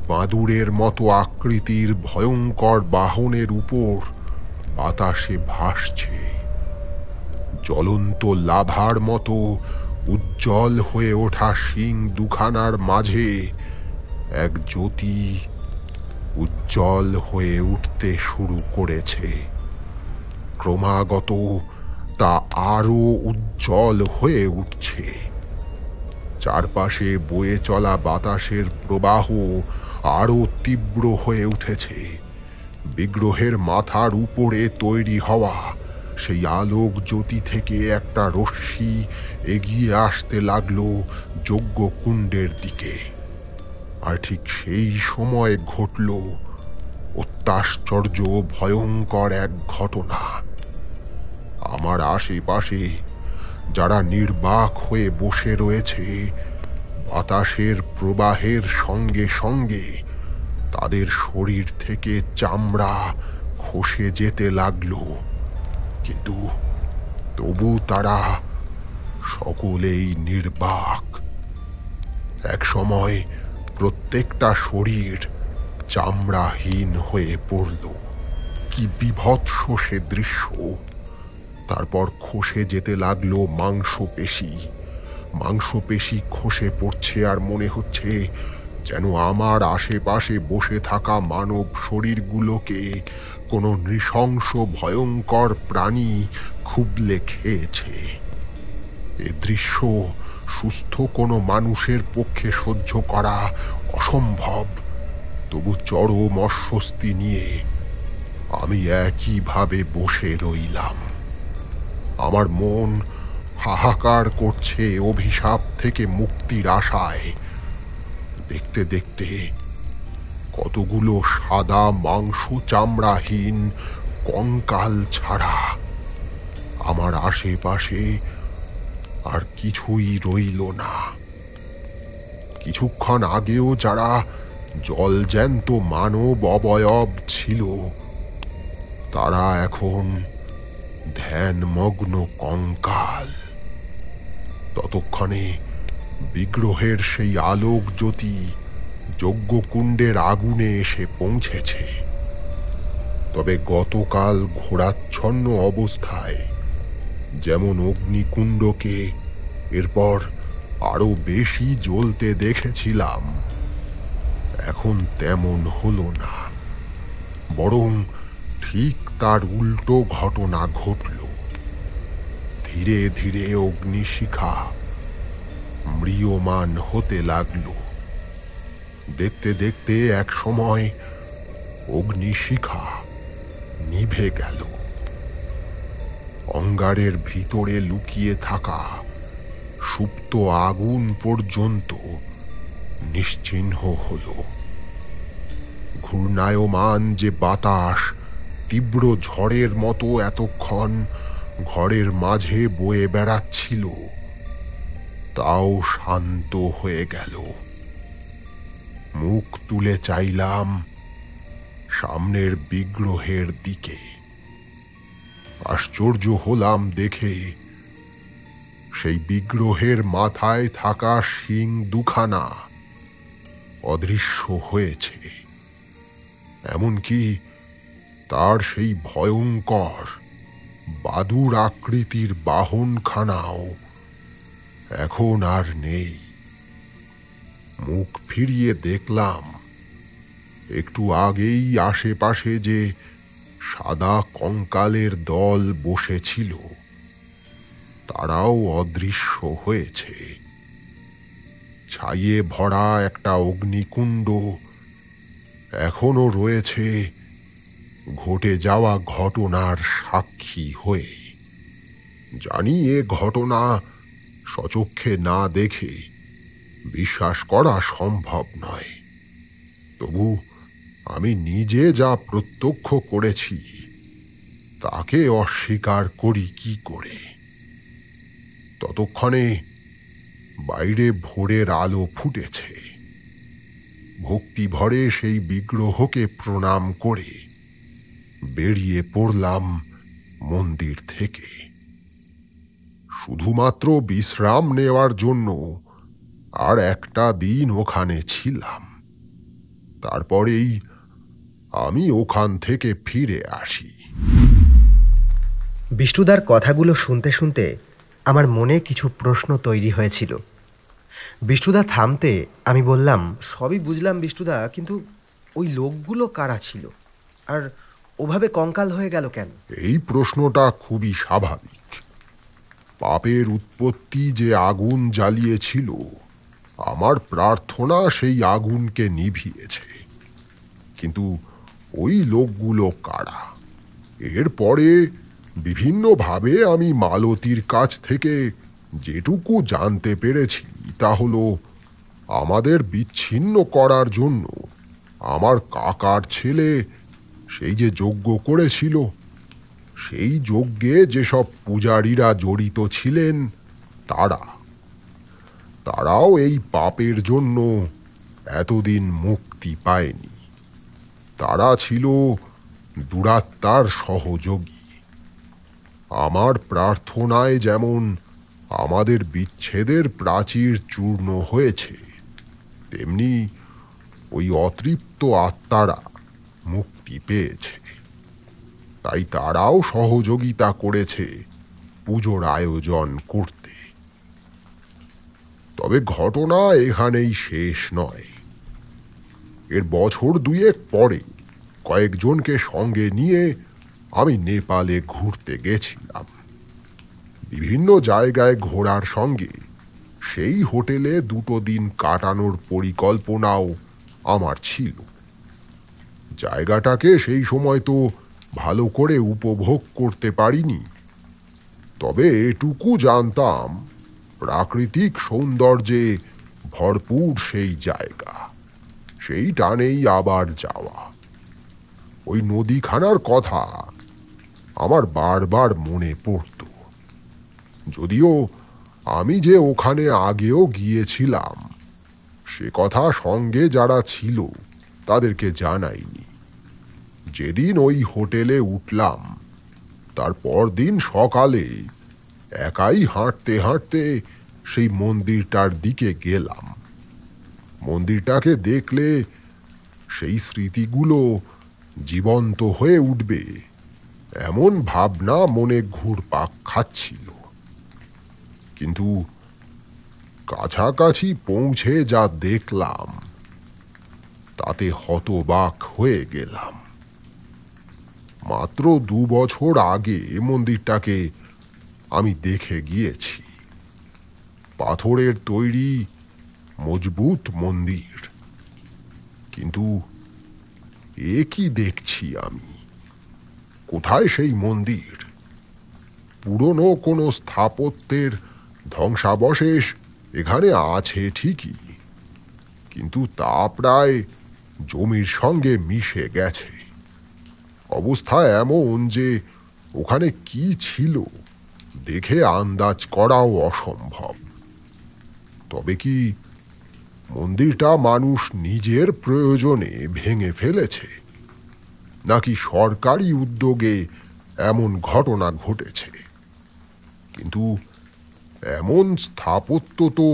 বাদুড়ের মতো আকৃতির ভয়ঙ্কর বাহনের উপর বাতাসে ভাসছে। জ্বলন্ত লাভার মতো উজ্জ্বল হয়ে ওঠা শিং দুখানার মাঝে এক জ্যোতি উজ্জ্বল হয়ে উঠতে শুরু করেছে। ক্রমাগত তা আরো উজ্জ্বল হয়ে উঠছে। চারপাশে বয়ে চলা বাতাসের প্রবাহ আরো তীব্র হয়ে উঠেছে। বিগ্রহের মাথার উপরে তৈরি হওয়া সেই আলোক জ্যোতি থেকে একটা রশ্মি এগিয়ে আসতে লাগলো যজ্ঞকুণ্ডের দিকে। আর ঠিক সেই সময় ঘটল অত্যাশ্চর্য ভয়ঙ্কর এক ঘটনা। আমার আশেপাশে যারা নির্বাক হয়ে বসে রয়েছে, বাতাসের প্রবাহের সঙ্গে সঙ্গে তাদের শরীর থেকে চামড়া খসে যেতে লাগলো, কিন্তু তবু তারা সকলেই নির্বাক। এক সময় প্রত্যেকটা শরীর চামড়াহীন হয়ে পড়ল। কি বিভৎস সে দৃশ্য! তারপর খসে যেতে লাগলো মাংসপেশি। মাংসপেশি খসে পড়ছে, আর মনে হচ্ছে যেন আমার আশেপাশে বসে থাকা মানব শরীরগুলোকে কোনো নৃশংস ভয়ঙ্কর প্রাণী খুবলে খেয়েছে। এ দৃশ্য সুস্থ কোনো মানুষের পক্ষে সহ্য করা অসম্ভব। তবু চরম অস্বস্তি নিয়ে আমি একইভাবে বসে রইলাম। আমার মন হাহাকার করছে অভিশাপ থেকে মুক্তির আশায়। দেখতে দেখতে কতগুলো সাদা মাংস চামড়াহীন কঙ্কাল ছাড়া আমার আশেপাশে আর কিছুই রইল না। কিছুক্ষণ আগেও যারা জলজ্যান্ত মানব অবয়ব ছিল, তারা এখন ধ্যানমগ্ন কঙ্কাল। ততক্ষণে বিগ্রহের সেই আলোক জ্যোতি যজ্ঞকুণ্ডের আগুনে এসে পৌঁছেছে। তবে গতকাল ঘোরাচ্ছন্ন অবস্থায় যেমন অগ্নিকুণ্ডকে এরপর আরো বেশি জ্বলতে দেখেছিলাম, এখন তেমন হলো না। বরং ঠিক তার উল্টো ঘটনা ঘটল। ধীরে ধীরে অগ্নিশিখা ম্রিয়মান হতে লাগল। দেখতে দেখতে এক সময় অগ্নিশিখা নিভে গেল। অঙ্গারের ভিতরে লুকিয়ে থাকা সুপ্ত আগুন পর্যন্ত নিশ্চিহ্ন হল। ঘূর্ণায়মান যে বাতাস তীব্র ঝড়ের মতো এতক্ষণ ঘরের মাঝে বয়ে বেড়াচ্ছিল, তাও শান্ত হয়ে গেল। মুখ তুলে চাইলাম সামনের বিগ্রহের দিকে। আশ্চর্য হলাম দেখে সেই বিগ্রহের মাথায় থাকা শিং দুখানা অদৃশ্য হয়েছে। এমনকি তার সেই ভয়ঙ্কর বাদুর আকৃতির বাহনখানাও এখন আর নেই। মুখ ফিরিয়ে দেখলাম একটু আগেই আশেপাশে যে সাদা কঙ্কালের দল বসেছিল, তারাও অদৃশ্য হয়েছে। ছাইয়ে ভরা একটা অগ্নিকুণ্ড এখনো রয়েছে ঘটে যাওয়া ঘটনার সাক্ষী হয়ে। জানি এ ঘটনা সচক্ষে না দেখে বিশ্বাস করা সম্ভব নয়, তবু আমি নিজে যা প্রত্যক্ষ করেছি তাকে অস্বীকার করি কি করে। ততক্ষণে বাইরে ভোরের আলো ফুটেছে। ভক্তি ভরে সেই বিগ্রহকে প্রণাম করে বেরিয়ে পড়লাম মন্দির থেকে, শুধুমাত্র বিশ্রাম নেওয়ার জন্য। আর একটা দিন ওখানে ছিলাম, তারপরেই আমি ওখান থেকে ফিরে আসি। বিষ্ণুদার কথাগুলো শুনতে শুনতে আমার মনে কিছু প্রশ্ন তৈরি হয়েছিল। বিষ্ণুদা থামতে আমি বললাম, সবই বুঝলাম বিষ্ণুদা, কিন্তু ওই লোকগুলো কারা ছিল, আর ওভাবে কঙ্কাল হয়ে গেল কেন? এই প্রশ্নটা খুবই স্বাভাবিক। পাপের উৎপত্তি যে আগুন জ্বালিয়েছিল, আমার প্রার্থনা সেই আগুনকে নিভিয়েছে। কিন্তু ওই লোকগুলো কারা? এরপরে বিভিন্নভাবে আমি মালতীর কাছ থেকে যেটুকু জানতে পেরেছি তা হলো, আমাদের বিচ্ছিন্ন করার জন্য আমার কাকার ছেলে সেই যে যজ্ঞ করেছিল, সেই যজ্ঞে যেসব পূজারীরা জড়িত ছিলেন তারাও এই পাপের জন্য এতদিন মুক্তি পায়নি। তারা ছিল দুরাত্মার সহযোগী। আমার প্রার্থনায় যেমন আমাদের বিচ্ছেদের প্রাচীর চূর্ণ হয়েছে, তেমনি ওই অতৃপ্ত আত্মারা মুক্তি পেয়েছে। তাই তারাও সহযোগিতা করেছে পুজোর আয়োজন করতে। তবে ঘটনা এখানেই শেষ নয়। এর বছর দুয়েক পরে কয়েকজনকে সঙ্গে নিয়ে আমি নেপালে ঘুরতে গেছিলাম। বিভিন্ন জায়গায় ঘোরার সঙ্গে সেই হোটেলে 2 দিন কাটানোর পরিকল্পনাও আমার ছিল। জায়গাটাকে সেই সময় তো ভালো করে উপভোগ করতে পারিনি, তবে এটুকু জানতাম প্রাকৃতিক সৌন্দর্যে ভরপুর সেই জায়গা। সেই টানেই আবার যাওয়া। ওই নদীখানার কথা আমার বারবার মনে পড়ত, যদিও আমি যে ওখানে আগেও গিয়েছিলাম সে কথা সঙ্গে যারা ছিল তাদেরকে জানাইনি। যেদিন ওই হোটেলে উঠলাম তার পরদিন সকালে একাই হাঁটতে হাঁটতে সেই মন্দিরটার দিকে গেলাম। মন্দিরটাকে দেখলে সেই স্মৃতিগুলো জীবন্ত হয়ে উঠবে এমন ভাবনা মনে ঘুরপাক খাচ্ছিল। কিন্তু কাছাকাছি পৌঁছে যা দেখলাম তাতে হতবাক হয়ে গেলাম। মাত্র 2 বছর আগে মন্দিরটাকে আমি দেখে গিয়েছি। পাথরের তৈরি মজবুত মন্দির, কিন্তু এ কি দেখছি আমি? কোথায় সেই মন্দির? পুরনো কোনো স্থাপত্যের ধ্বংসাবশেষ এখানে আছে ঠিকই, কিন্তু তা প্রায় জমির সঙ্গে মিশে গেছে। অবস্থা এমন যে ওখানে কি ছিল দেখে আন্দাজ করাও অসম্ভব। তবে কি মন্দিরটা মানুষ নিজের প্রয়োজনে ভেঙে ফেলেছে, নাকি সরকারি উদ্যোগে এমন ঘটনা ঘটেছে? কিন্তু এমন স্থাপত্য তো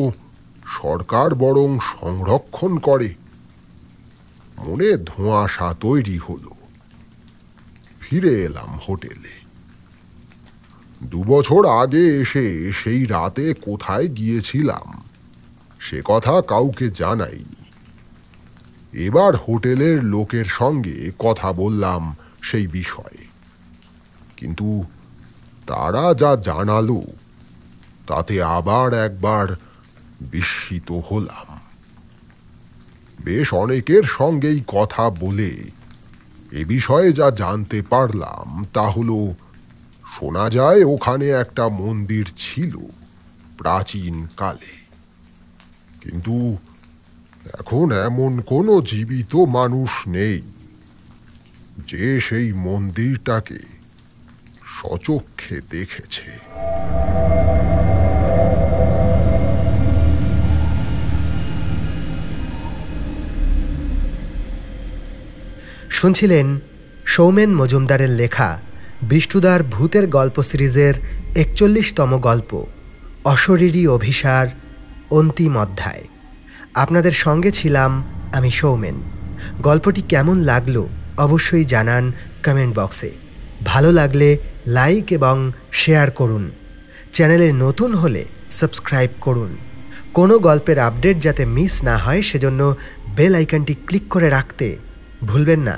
সরকার বরং সংরক্ষণ করে। মনে ধোঁয়াশা তৈরি হলো। ফিরে এলাম হোটেলে। 2 বছর আগে এসে সেই রাতে কোথায় গিয়েছিলাম সে কথা কাউকে জানাইনি। এবার হোটেলের লোকের সঙ্গে কথা বললাম সেই বিষয়ে, কিন্তু তারা যা জানালো তাতে আবার একবার বিস্মিত হলাম। বেশ অনেকের সঙ্গেই কথা বলে এ বিষয়ে যা জানতে পারলাম তা হলো, শোনা যায় ওখানে একটা মন্দির ছিল প্রাচীন কালে, কিন্তু এখন এমন কোনো জীবিত মানুষ নেই যে সেই মন্দিরটাকে সচক্ষে দেখেছে। শুনছিলেন সৌমেন মজুমদারের লেখা বিষ্ণুদার ভূতের গল্প সিরিজের ৪১তম গল্প অশরীরী অভিসার, অন্তিম অধ্যায়। আপনাদের সঙ্গে ছিলাম আমি সৌমেন। গল্পটি কেমন লাগলো অবশ্যই জানান কমেন্ট বক্সে। ভালো লাগলে লাইক এবং শেয়ার করুন। চ্যানেলে নতুন হলে সাবস্ক্রাইব করুন। কোনো গল্পের আপডেট যাতে মিস না হয় সেজন্য বেল আইকনটি ক্লিক করে রাখতে ভুলবেন না।